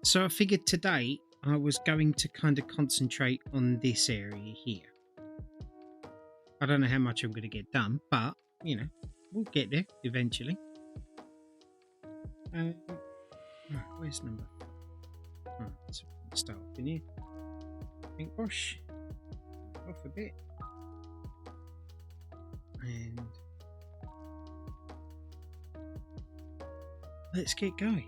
So I figured today I was going to kind of concentrate on this area here. I don't know how much I'm going to get done, but we'll get there eventually. Right, where's number? Right, so we'll start off in here. Paintbrush off a bit, and let's get going.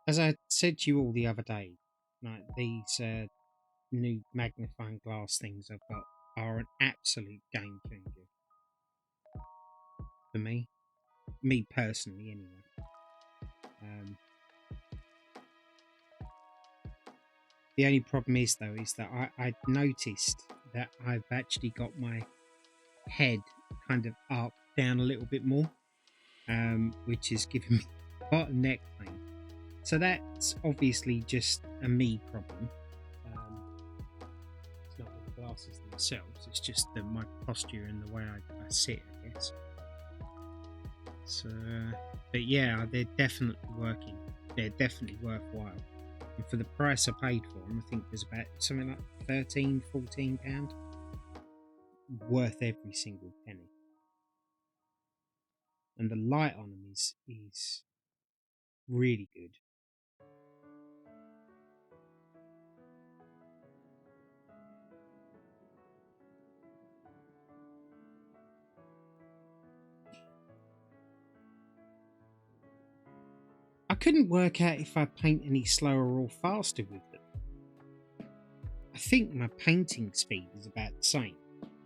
As I said to you all the other day, like these new magnifying glass things I've got are an absolute game changer for me personally, anyway. Um, the only problem is though is that I noticed that I've actually got my head kind of up down a little bit more, which is giving me quite a neck pain. So that's obviously just a me problem. It's not with the glasses themselves, it's just my posture and the way I sit, I guess. So, but yeah, they're definitely working. They're definitely worthwhile. And for the price I paid for them, I think there's about something like £13-14. Worth every single penny. And the light on them is really good. I couldn't work out if I paint any slower or faster with them. I think my painting speed is about the same,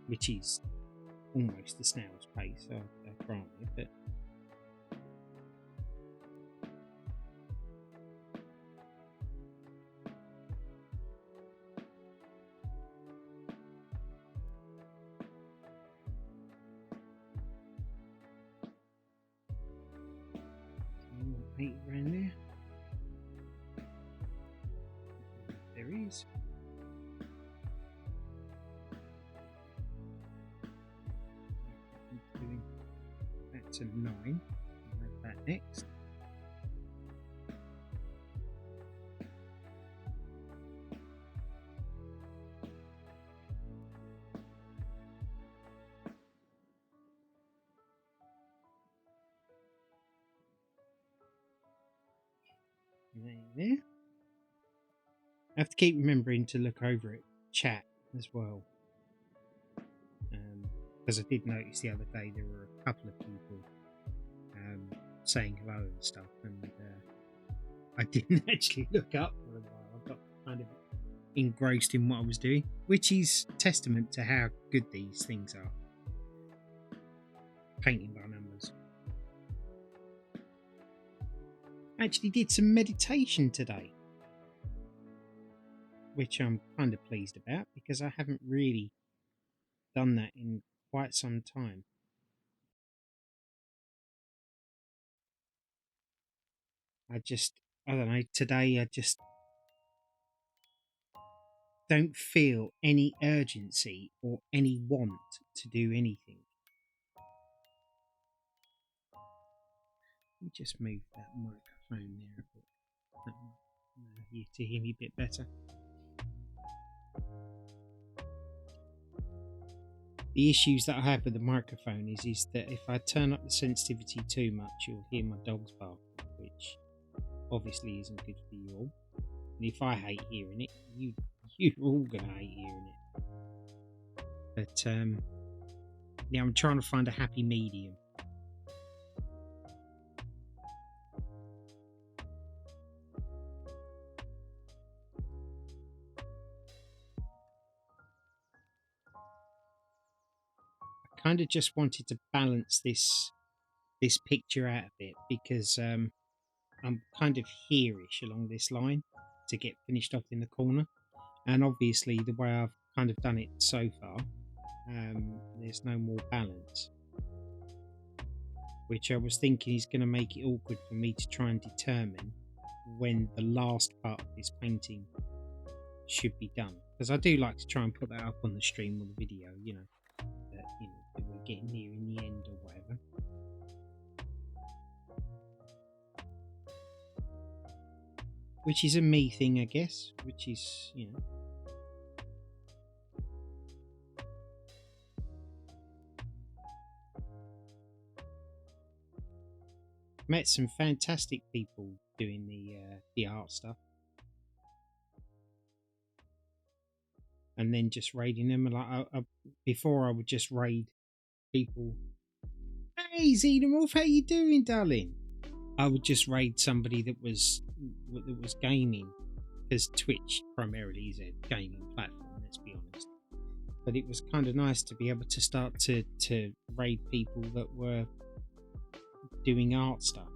which is almost a snail's pace, I grant you, but paint around there. There he is. That's a 9. I'll have that next. There. I have to keep remembering to look over at chat as well, because I did notice the other day there were a couple of people saying hello and stuff, and I didn't actually look up for a while. I got kind of engrossed in what I was doing, which is testament to how good these things are. Painting by numbers. I actually did some meditation today, which I'm kind of pleased about because I haven't really done that in quite some time. I don't know, today I just don't feel any urgency or any want to do anything. Let me just move that microphone there a bit. That might allow you to hear me a bit better. The issues that I have with the microphone is that if I turn up the sensitivity too much, you'll hear my dogs bark, which obviously isn't good for you all. And if I hate hearing it, you're all gonna hate hearing it. But yeah, I'm trying to find a happy medium. I kind of just wanted to balance this picture out a bit because I'm kind of here-ish along this line to get finished off in the corner, and obviously the way I've kind of done it so far, there's no more balance, which I was thinking is going to make it awkward for me to try and determine when the last part of this painting should be done, because I do like to try and put that up on the stream or the video, that that we're getting near in the end or whatever. Which is a me thing, I guess. Which is, met some fantastic people doing the art stuff, and then just raiding them. Like before, I would just raid people. Hey, Xenomorph, how you doing, darling? I would just raid somebody that was gaming, because Twitch primarily is a gaming platform. Let's be honest. But it was kind of nice to be able to start to raid people that were doing art stuff.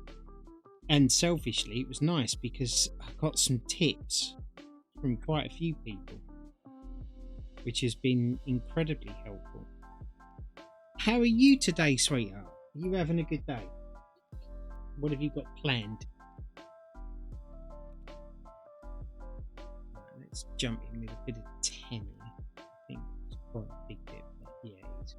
And selfishly, it was nice because I got some tips from quite a few people, which has been incredibly helpful. How are you today, sweetheart? Are you having a good day? What have you got planned? Let's jump in with a bit of tenor. I think it's quite a big bit, but yeah, it is.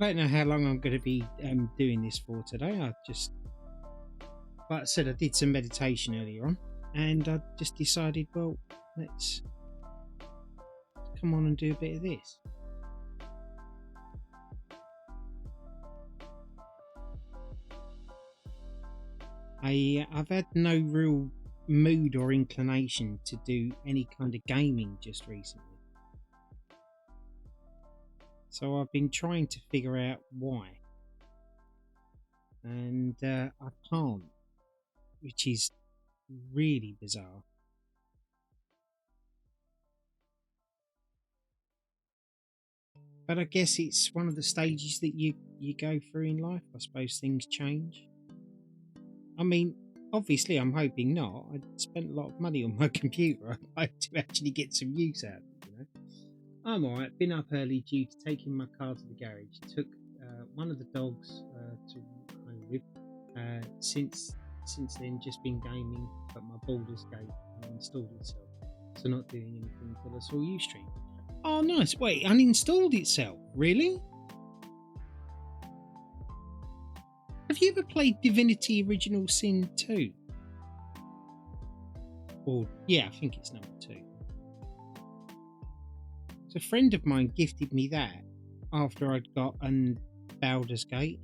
I don't know how long I'm going to be doing this for today. I just, like I said, I did some meditation earlier on, and I just decided, well, let's come on and do a bit of this. I've had no real mood or inclination to do any kind of gaming just recently. So I've been trying to figure out why. And I can't, which is really bizarre. But I guess it's one of the stages that you go through in life. I suppose things change. I mean, obviously I'm hoping not. I spent a lot of money on my computer. I hope to actually get some use out of it, I'm alright. Been up early due to taking my car to the garage. Took one of the dogs to walk home with. Since then, just been gaming, but my Baldur's Gate installed itself. So not doing anything until I saw you stream. Oh, nice. Wait, uninstalled itself? Really? Have you ever played Divinity Original Sin 2? Or, yeah, I think it's number 2. So a friend of mine gifted me that after I'd got Baldur's Gate.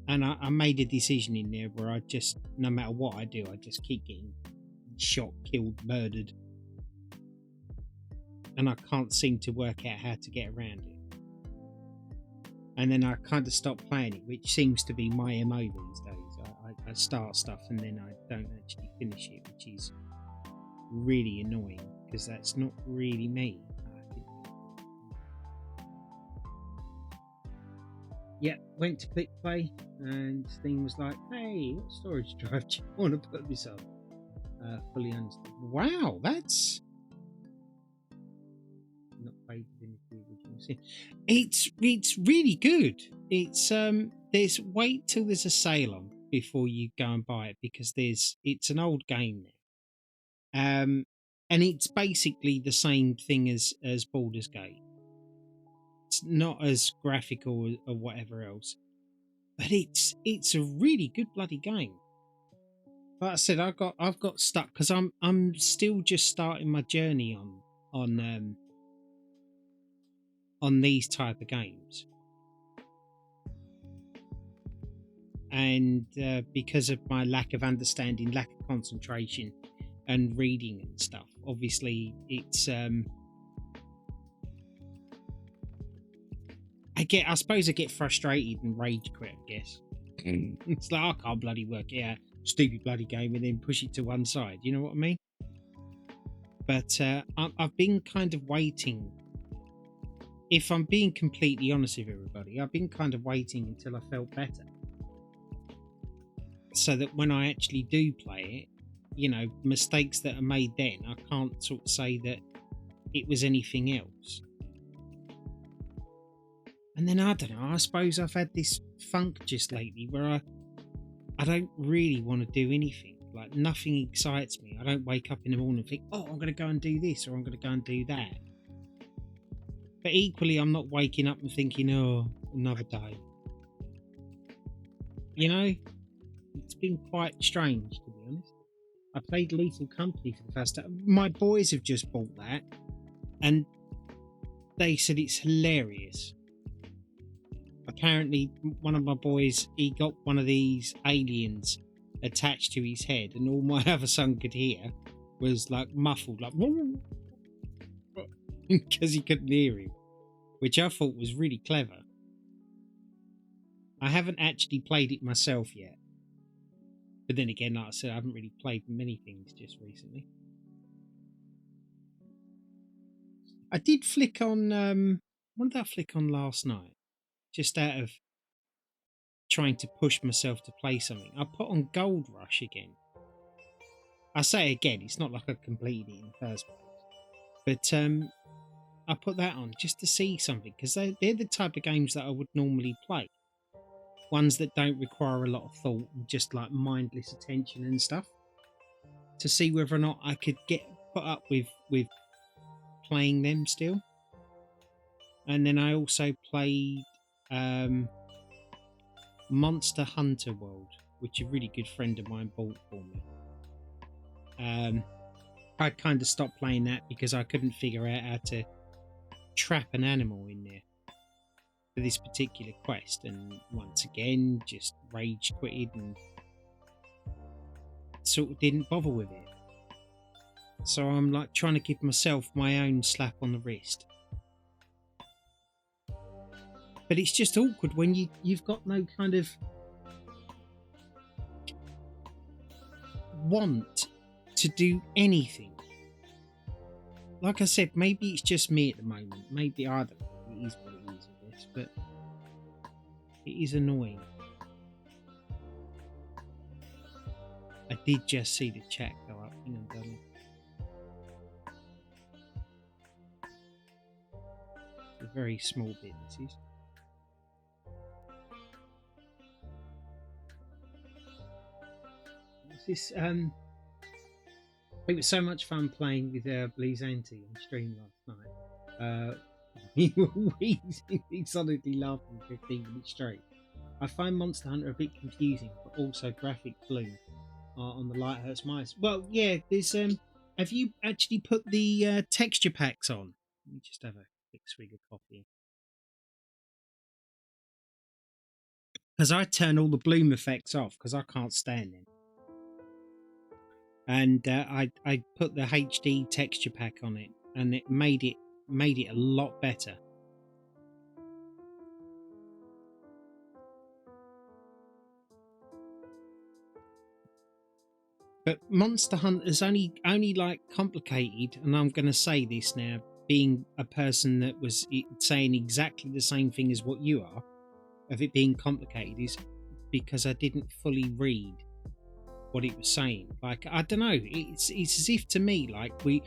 And I made a decision in there where I just, no matter what I do, I just keep getting shot, killed, murdered. And I can't seem to work out how to get around it. And then I kind of stopped playing it, which seems to be my MO these days. I start stuff and then I don't actually finish it, which is really annoying because that's not really me. Yeah, went to click play and thing was like, hey, what storage drive do you want to put this on? Fully understood. Wow, that's not played Divinity Original Sin. It's really good. It's there's wait till there's a sale on before you go and buy it, because it's an old game now. And it's basically the same thing as Baldur's Gate. It's not as graphical or whatever else, but it's a really good bloody game. Like I said, I've got stuck because I'm still just starting my journey on these type of games, and because of my lack of understanding, lack of concentration, and reading and stuff, obviously it's I suppose I get frustrated and rage quit, I guess. It's like, I can't bloody work it out. Stupid bloody game, and then push it to one side. You know what I mean? But I've been kind of waiting. If I'm being completely honest with everybody, I've been kind of waiting until I felt better, so that when I actually do play it, mistakes that are made then, I can't sort of say that it was anything else. And then I don't know, I suppose I've had this funk just lately where I don't really want to do anything. Like, nothing excites me. I don't wake up in the morning and think, oh, I'm going to go and do this, or I'm going to go and do that. But equally, I'm not waking up and thinking, oh, another day. It's been quite strange, to be honest. I played Lethal Company for the first time. My boys have just bought that, and they said it's hilarious. Apparently, one of my boys, he got one of these aliens attached to his head, and all my other son could hear was like muffled, like because he couldn't hear him, which I thought was really clever. I haven't actually played it myself yet, but then again, like I said, I haven't really played many things just recently. I did flick on what did I flick on last night? Just out of trying to push myself to play something, I put on Gold Rush again. I say again, it's not like I completed it in the first place, but I put that on just to see something, because they're the type of games that I would normally play, ones that don't require a lot of thought and just like mindless attention and stuff, to see whether or not I could get put up with playing them still. And then I also played Monster Hunter World, which a really good friend of mine bought for me. I kind of stopped playing that because I couldn't figure out how to trap an animal in there for this particular quest, and once again just rage quitted and sort of didn't bother with it. So I'm like trying to give myself my own slap on the wrist. But it's just awkward when you've got no kind of want to do anything. Like I said, maybe it's just me at the moment. Maybe I don't know. It is what it is, I guess. But it is annoying. I did just see the chat go up. Hang on, darling. It's a very small bit, this is. This it was so much fun playing with Blizanti on stream last night. We were wheezing, solidly laughing 15 minutes straight. I find Monster Hunter a bit confusing, but also graphic bloom on the light hurts my eyes. Well, yeah, there's have you actually put the texture packs on? Let me just have a quick swig of coffee. Because I turn all the bloom effects off because I can't stand them. And I put the HD texture pack on it, and it made it a lot better. But Monster Hunter's only like complicated, and I'm going to say this now, being a person that was saying exactly the same thing as what you are, of it being complicated, is because I didn't fully read what it was saying. Like, I don't know, it's as if to me like we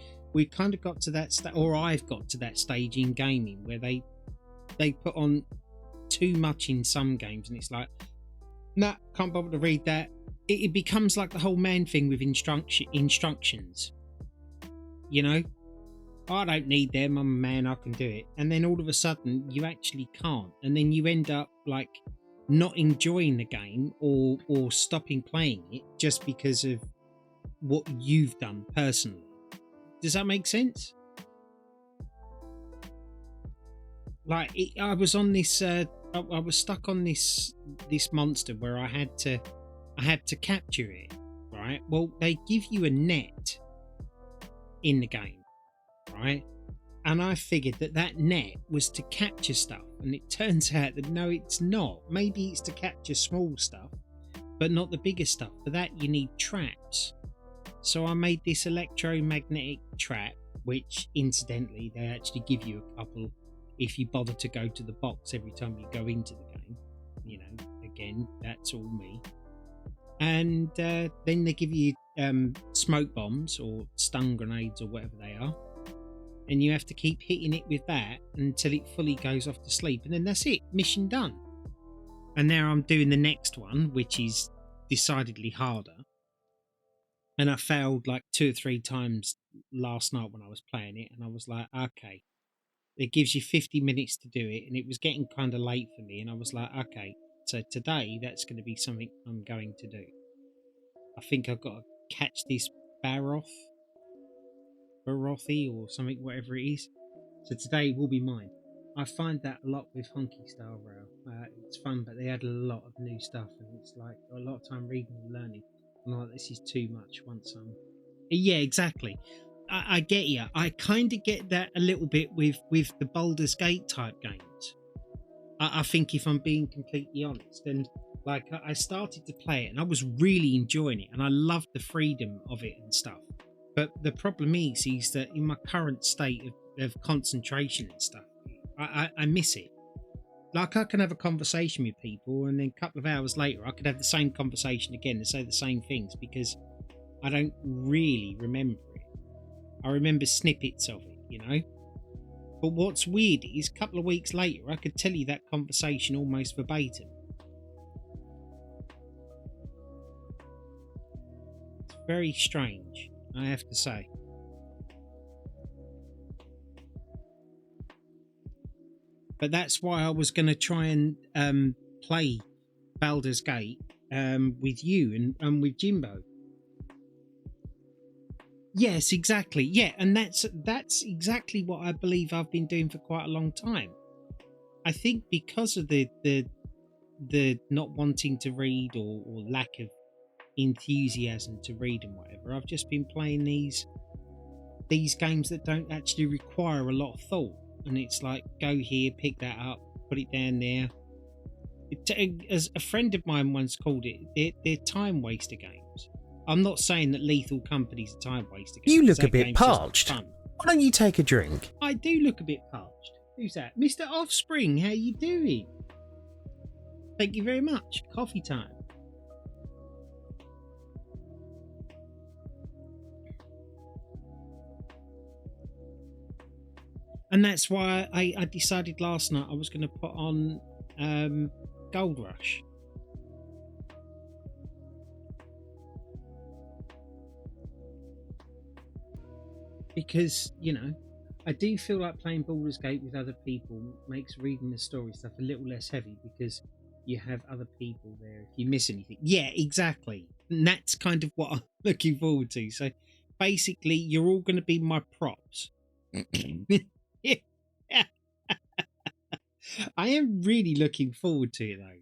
kind of got to that or I've got to that stage in gaming where they put on too much in some games, and it's like, nah, can't bother to read that. It becomes like the whole man thing with instructions, I don't need them, I'm a man, I can do it. And then all of a sudden you actually can't, and then you end up like not enjoying the game or stopping playing it just because of what you've done personally. Does that make sense? Like, I was on this I was stuck on this monster where I had to capture it, right? Well, they give you a net in the game, right? And I figured that net was to capture stuff. and it turns out that no, it's not. Maybe it's to capture small stuff, but not the bigger stuff. For that, you need traps. So I made this electromagnetic trap, which incidentally, they actually give you a couple if you bother to go to the box every time you go into the game. You know, again, that's all me. And then they give you smoke bombs or stun grenades or whatever they are. And you have to keep hitting it with that until it fully goes off to sleep. And then that's it, mission done. And now I'm doing the next one, which is decidedly harder. And I failed like 2 or 3 times last night when I was playing it. And I was like, okay, it gives you 50 minutes to do it. And it was getting kind of late for me. And I was like, okay, so today that's going to be something I'm going to do. I think I've got to catch this Barothy or something, whatever it is. So today will be mine. I find that a lot with Honky Star Rail. It's fun, but they add a lot of new stuff. And it's like a lot of time reading and learning. I'm like, this is too much once I'm... Yeah, exactly. I get you. I kind of get that a little bit with the Baldur's Gate type games. I think if I'm being completely honest, and like I started to play it and I was really enjoying it and I loved the freedom of it and stuff. But the problem is that in my current state of concentration and stuff, I miss it. Like I can have a conversation with people and then a couple of hours later I could have the same conversation again and say the same things because I don't really remember it. I remember snippets of it, you know? But what's weird is a couple of weeks later I could tell you that conversation almost verbatim. It's very strange, I have to say. But that's why I was going to try and play Baldur's Gate with you and with Jimbo. Yes, exactly. Yeah, and that's exactly what I believe I've been doing for quite a long time. I think because of the not wanting to read or lack of enthusiasm to read and whatever, I've just been playing these games that don't actually require a lot of thought. And it's like, go here, pick that up, put it down there. As a friend of mine once called it, they're time waster games. I'm not saying that Lethal Company's a time waster game. You look a bit parched. Why don't you take a drink? I do look a bit parched. Who's that? Mr. Offspring, how you doing? Thank you very much. Coffee time. And that's why I decided last night I was going to put on Gold Rush. Because, you know, I do feel like playing Baldur's Gate with other people makes reading the story stuff a little less heavy because you have other people there if you miss anything. Yeah, exactly. And that's kind of what I'm looking forward to. So basically, you're all going to be my props. I am really looking forward to it though,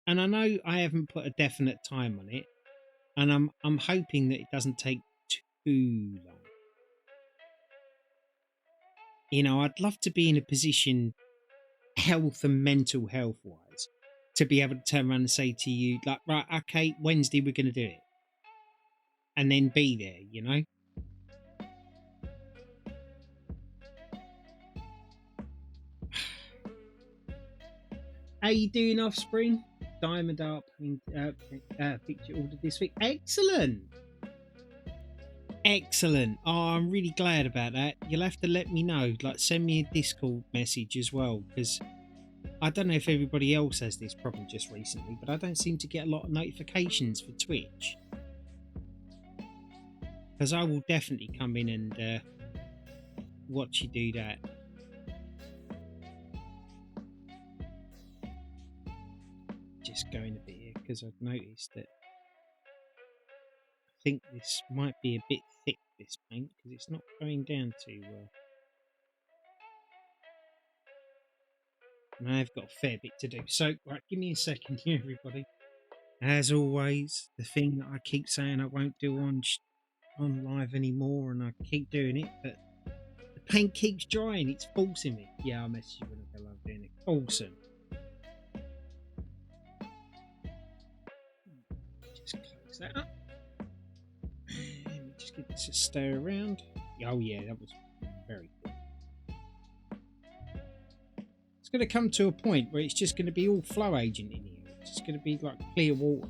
and I know I haven't put a definite time on it, and I'm hoping that it doesn't take too long. You know, I'd love to be in a position, health and mental health wise, to be able to turn around and say to you, like, right, okay, Wednesday we're going to do it, and then be there, you know. How you doing, Offspring? Diamond Art picture ordered this week. Excellent. Excellent. Oh, I'm really glad about that. You'll have to let me know. Like, send me a Discord message as well, because I don't know if everybody else has this problem just recently, but I don't seem to get a lot of notifications for Twitch. Because I will definitely come in and watch you do that. Just going a bit here because I've noticed that I think this might be a bit thick, this paint, because it's not going down too well. And I've got a fair bit to do. So, right, give me a second here, everybody. As always, the thing that I keep saying I won't do on live anymore, and I keep doing it, but I paint keeps drying. It's forcing me. Yeah, I'll message you when I go over there. Awesome. Just close that up. And just get this to stir around. Oh yeah, that was very good. It's going to come to a point where it's just going to be all flow agent in here. It's just going to be like clear water.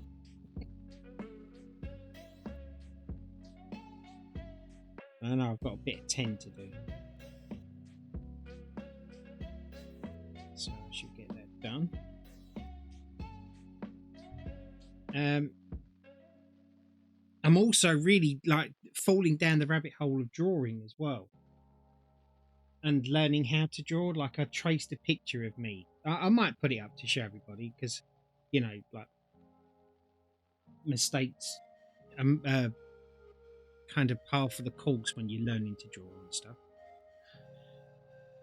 I know I've got a bit of 10 to do. So I should get that done. I'm also really like falling down the rabbit hole of drawing as well. And learning how to draw. Like I traced a picture of me. I might put it up to show everybody because, you know, like mistakes kind of par for the course when you're learning to draw and stuff.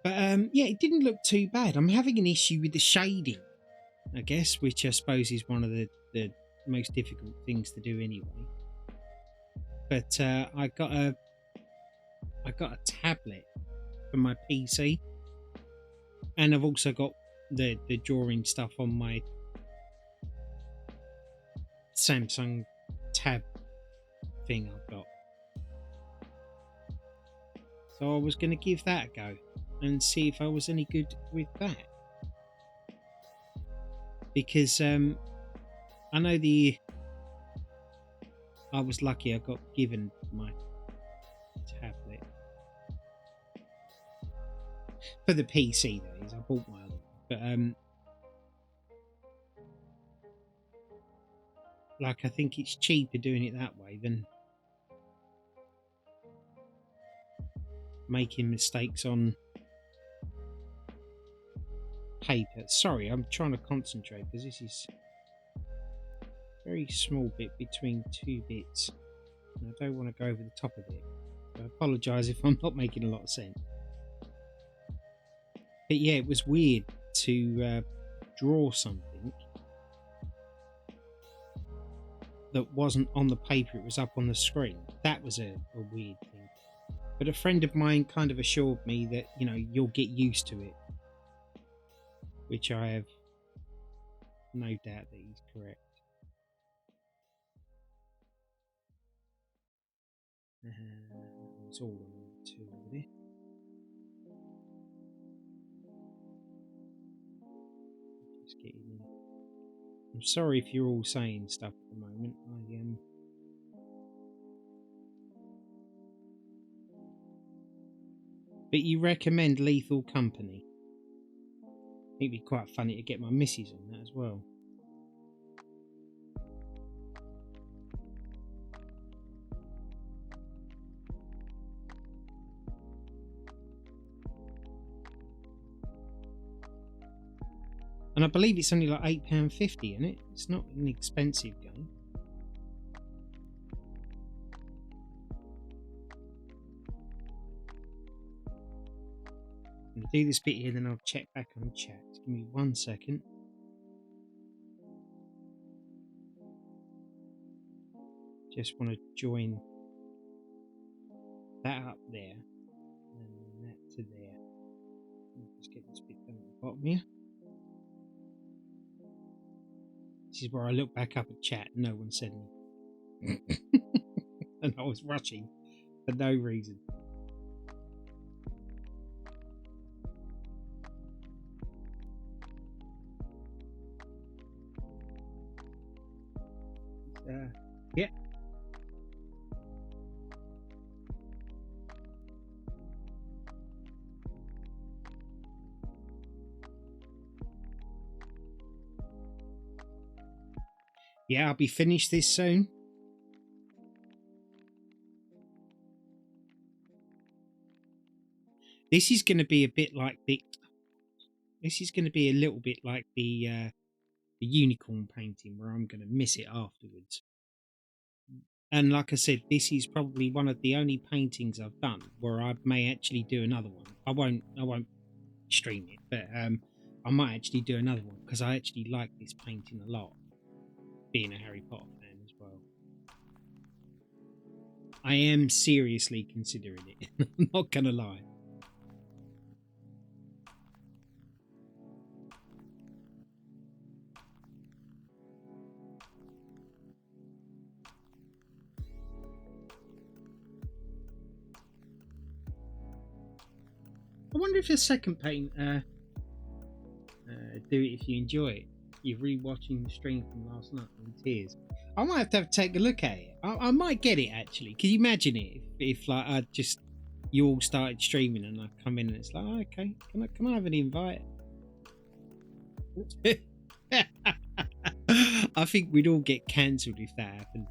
But yeah, it didn't look too bad. I'm having an issue with the shading, I guess, which I suppose is one of the most difficult things to do anyway. But I got a tablet for my PC, and I've also got the drawing stuff on my Samsung tab thing I've got. So I was going to give that a go and see if I was any good with that. Because I know I was lucky I got given my tablet. For the PC, that is. I bought my other one. But, like, I think it's cheaper doing it that way than making mistakes on paper. Sorry, I'm trying to concentrate because this is a very small bit between two bits. And I don't want to go over the top of it. So I apologise if I'm not making a lot of sense. But yeah, it was weird to draw something that wasn't on the paper, it was up on the screen. That was a weird thing. But a friend of mine kind of assured me that, you know, you'll get used to it. Which I have no doubt that he's correct. It's all on two over there. Just getting in. I'm sorry if you're all saying stuff at the moment. But you recommend Lethal Company. It'd be quite funny to get my missus on that as well. And I believe it's only like £8.50 in it. It's not an expensive game. I'm going to do this bit here, then I'll check back on the chat. Give me 1 second. Just want to join that up there and that to there. Just get this bit down at the bottom here. This is where I look back up at chat and no one said anything. And I was rushing for no reason. Yeah. Yeah, I'll be finished this soon. This is going to be a bit like the. This is going to be a little bit like the unicorn painting, where I'm going to miss it afterwards. And like I said, this is probably one of the only paintings I've done where I may actually do another one. I won't stream it, but I might actually do another one because I actually like this painting a lot, being a Harry Potter fan as well. I am seriously considering it. I'm not gonna lie. wonder if the second paint do it if you enjoy it. You're rewatching the stream from last night in tears. I might have to take a look at it. I might get it actually. Can you imagine it if like you all started streaming and I come in and it's like, oh, okay, can I have an invite? I think we'd all get cancelled if that happened.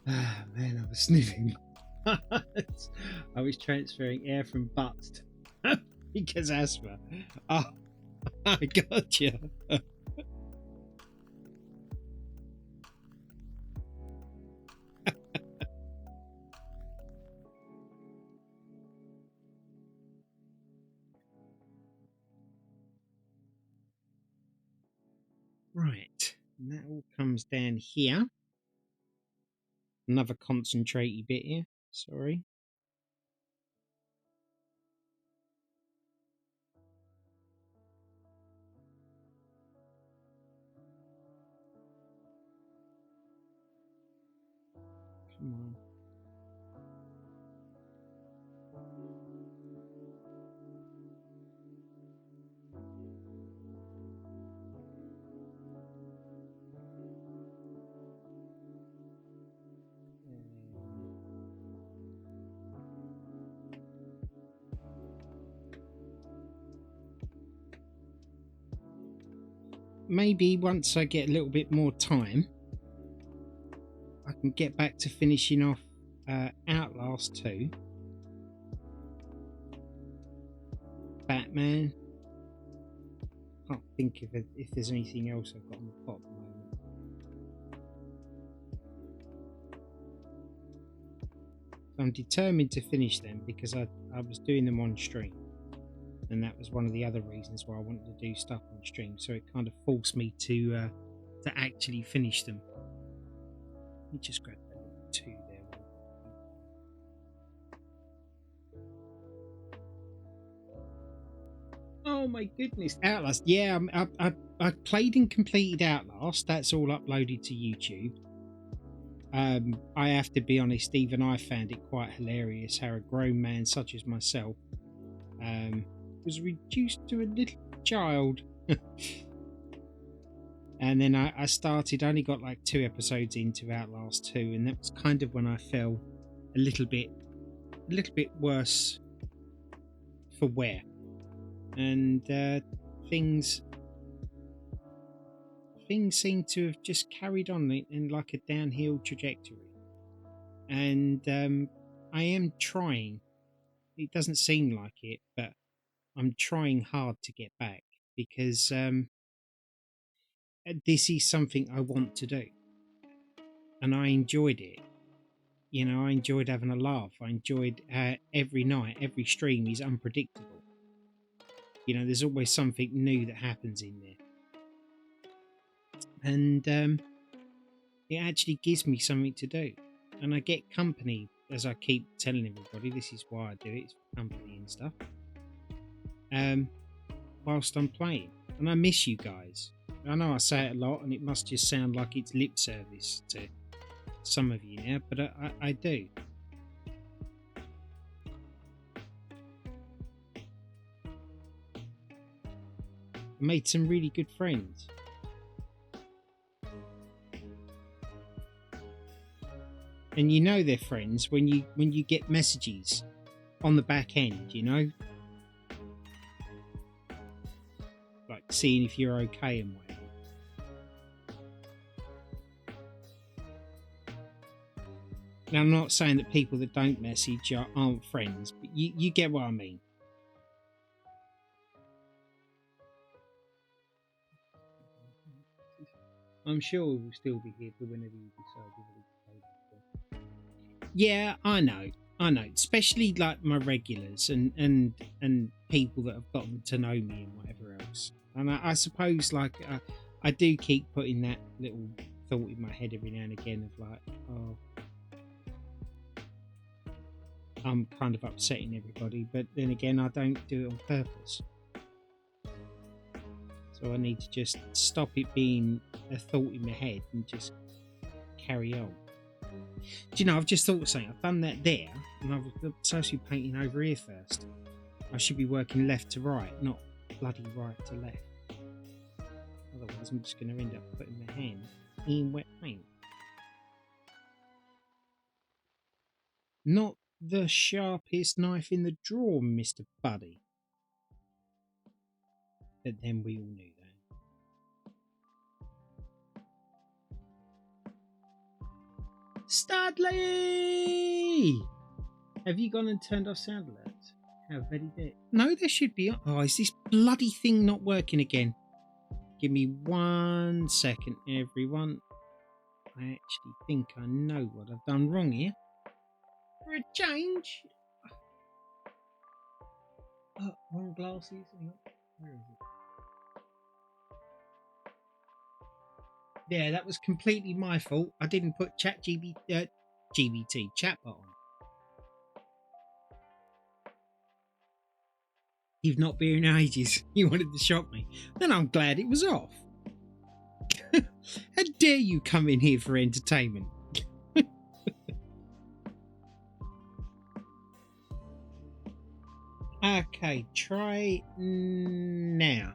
Ah, man, I was sniffing. I was transferring air from butts because asthma. Oh, I gotcha. Right, and that all comes down here. Another concentrated bit here. Sorry. Come on. Maybe once I get a little bit more time, I can get back to finishing off Outlast 2, Batman. Can't think of it, if there's anything else I've got on the pot at the moment. So I'm determined to finish them because I was doing them on stream. And that was one of the other reasons why I wanted to do stuff on stream. So it kind of forced me to actually finish them. Let me just grab that little 2 there. Oh my goodness, Outlast. Yeah, I played and completed Outlast. That's all uploaded to YouTube. I have to be honest, even I found it quite hilarious how a grown man such as myself was reduced to a little child. And then I only got like 2 episodes into Outlast 2, and that was kind of when I fell a little bit worse for wear. And things seem to have just carried on in like a downhill trajectory. And I am trying. It doesn't seem like it, but I'm trying hard to get back because this is something I want to do. And I enjoyed it. You know, I enjoyed having a laugh. I enjoyed every night, every stream is unpredictable. You know, there's always something new that happens in there. And it actually gives me something to do. And I get company, as I keep telling everybody, this is why I do it, it's for company and stuff. Whilst I'm playing. And I miss you guys. I know I say it a lot and it must just sound like it's lip service to some of you now, but I do. I made some really good friends. And you know they're friends when you get messages on the back end, you know? Like seeing if you're okay and whatever. Now, I'm not saying that people that don't message aren't friends, but you get what I mean. I'm sure we'll still be here for whenever you decide you want to play. Yeah, I know. Especially like my regulars and people that have gotten to know me and whatever else. And I suppose, like, I do keep putting that little thought in my head every now and again of like, oh, I'm kind of upsetting everybody, but then again, I don't do it on purpose. So I need to just stop it being a thought in my head and just carry on. Do you know, I've just thought of something. I've done that there, and I'm supposed to be painting over here first. I should be working left to right, not bloody right to left. Otherwise, I'm just going to end up putting my hand in wet paint. Not the sharpest knife in the drawer, Mr. Buddy. But then we all knew that. Studley! Have you gone and turned off sound alerts? How very bit. No, there should be. Oh, is this bloody thing not working again? Give me 1 second, everyone. I actually think I know what I've done wrong here. For a change. Oh, wrong glasses. Where is it? Yeah, that was completely my fault. I didn't put chatbot on. You've not been in ages. You wanted to shock me. Then I'm glad it was off. How dare you come in here for entertainment? Okay, try now.